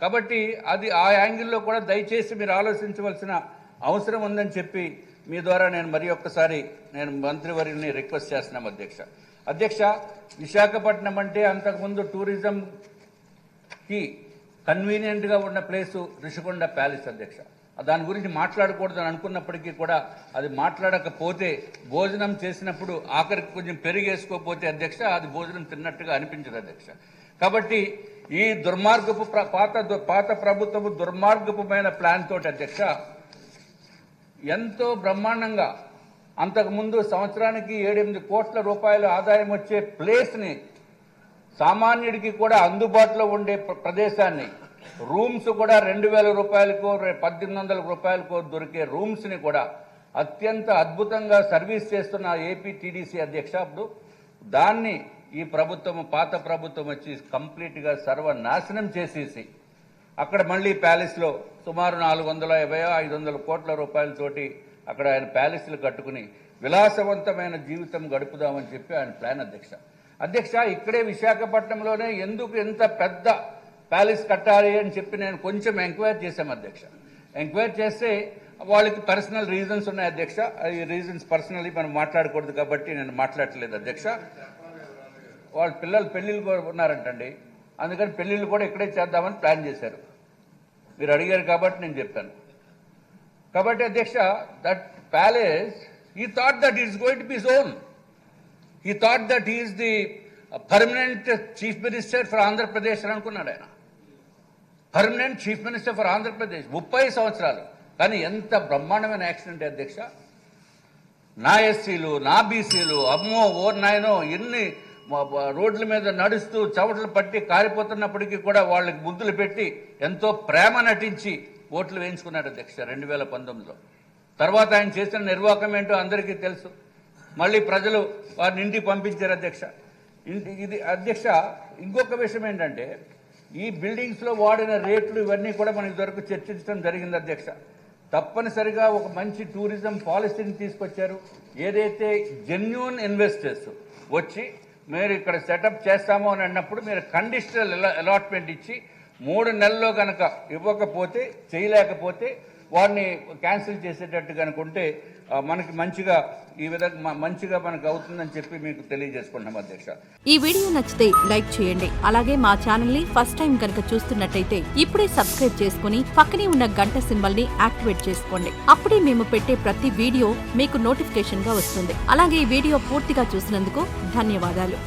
కాబట్టి అది ఆ యాంగిల్లో కూడా దయచేసి మీరు ఆలోచించవలసిన అవసరం ఉందని చెప్పి మీ ద్వారా నేను మరి ఒక్కసారి నేను మంత్రివర్యుని రిక్వెస్ట్ చేస్తున్నాం అధ్యక్ష. విశాఖపట్నం అంటే అంతకుముందు టూరిజంకి కన్వీనియంట్గా ఉన్న ప్లేసు ఋషికొండ ప్యాలెస్ అధ్యక్ష. దాని గురించి మాట్లాడకూడదని అనుకున్నప్పటికీ కూడా అది మాట్లాడకపోతే భోజనం చేసినప్పుడు ఆఖరికి కొంచెం పెరిగేసుకోకపోతే అధ్యక్ష అది భోజనం తిన్నట్టుగా అనిపించదు అధ్యక్ష. కాబట్టి ఈ దుర్మార్గపు పాత ప్రభుత్వము దుర్మార్గపుమైన ప్లాన్ తోటి అధ్యక్ష ఎంతో బ్రహ్మాండంగా అంతకుముందు సంవత్సరానికి 7-8 కోట్ల రూపాయల ఆదాయం వచ్చే ప్లేస్ని సామాన్యుడికి కూడా అందుబాటులో ఉండే ప్రదేశాన్ని రూమ్స్ కూడా 2,000 రూపాయలకో 1,800 రూపాయలకో దొరికే రూమ్స్ని కూడా అత్యంత అద్భుతంగా సర్వీస్ చేస్తున్న ఏపీ టీడీసీ అధ్యక్ష అప్పుడు దాన్ని ఈ ప్రభుత్వం పాత ప్రభుత్వం వచ్చి కంప్లీట్గా సర్వనాశనం చేసేసి అక్కడ మళ్ళీ ప్యాలెస్లో సుమారు 450-500 కోట్ల రూపాయలతోటి అక్కడ ఆయన ప్యాలెస్లు కట్టుకుని విలాసవంతమైన జీవితం గడుపుదామని చెప్పి ఆయన ప్లాన్ అధ్యక్ష. ఇక్కడే విశాఖపట్నంలోనే ఎందుకు ఎంత పెద్ద ప్యాలెస్ కట్టాలి అని చెప్పి నేను కొంచెం ఎంక్వైరీ చేశాం అధ్యక్ష. ఎంక్వైరీ చేస్తే వాళ్ళకి పర్సనల్ రీజన్స్ ఉన్నాయి అధ్యక్ష. ఈ రీజన్స్ పర్సనల్లీ మనం మాట్లాడకూడదు కాబట్టి నేను మాట్లాడట్లేదు అధ్యక్ష. వాళ్ళ పిల్లలు పెళ్లిళ్ళు కూడా ఉన్నారంటండి, అందుకని పెళ్లిళ్ళు కూడా ఇక్కడే చేద్దామని ప్లాన్ చేశారు. మీరు అడిగారు కాబట్టి నేను చెప్పాను. కాబట్టి అధ్యక్ష that palace he thought that it is going to be his own. He thought that he is the permanent chief minister for Andhra Pradesh అని అనుకున్నాడు ఆయన. Permanent chief minister for Andhra Pradesh 30 సంవత్సరాలు. కానీ ఎంత బ్రహ్మాండమైన యాక్సిడెంట్ అధ్యక్ష. నా ఎస్సీలు నా బీసీలు అమ్మో నాయనో ఎన్ని రోడ్ల మీద నడుస్తూ చవటలు పట్టి కారిపోతున్నప్పటికీ కూడా వాళ్ళకి ముద్దులు పెట్టి ఎంతో ప్రేమ నటించి ఓట్లు వేయించుకున్నాడు అధ్యక్ష 2019లో. తర్వాత ఆయన చేసిన నిర్వాహకం ఏంటో అందరికీ తెలుసు. మళ్ళీ ప్రజలు వారిని ఇంటికి పంపించారు అధ్యక్ష. ఇది అధ్యక్ష ఇంకొక విషయం ఏంటంటే ఈ బిల్డింగ్స్లో వాడిన రేట్లు ఇవన్నీ కూడా మనం ఇదివరకు చర్చించడం జరిగింది అధ్యక్ష. తప్పనిసరిగా ఒక మంచి టూరిజం పాలసీని తీసుకొచ్చారు. ఏదైతే జెన్యూన్ ఇన్వెస్టర్స్ వచ్చి మీరు ఇక్కడ సెటప్ చేస్తామో అని అన్నప్పుడు మీరు కండిషనల్ అలాట్మెంట్ ఇచ్చి 3 నెలల్లో కనుక ఇవ్వకపోతే చేయలేకపోతే వారిని క్యాన్సిల్ చేసేటట్టు కనుకుంటే మనకి మంచిగా ఈ విధంగా మంచిగా మనకు అవుతుందని చెప్పి మీకు తెలియజేసుకుంటున్నాం అధ్యక్ష. ఈ వీడియో నచ్చితే లైక్ చేయండి. అలాగే మా ఛానల్ ని ఫస్ట్ టైం కనుక చూస్తున్నట్టయితే ఇప్పుడే సబ్స్క్రైబ్ చేసుకుని పక్కనే ఉన్న గంట సింబల్ ని యాక్టివేట్ చేసుకోండి. అప్పుడే మేము పెట్టే ప్రతి వీడియో మీకు నోటిఫికేషన్ గా వస్తుంది. అలాగే ఈ వీడియో పూర్తిగా చూసినందుకు ధన్యవాదాలు.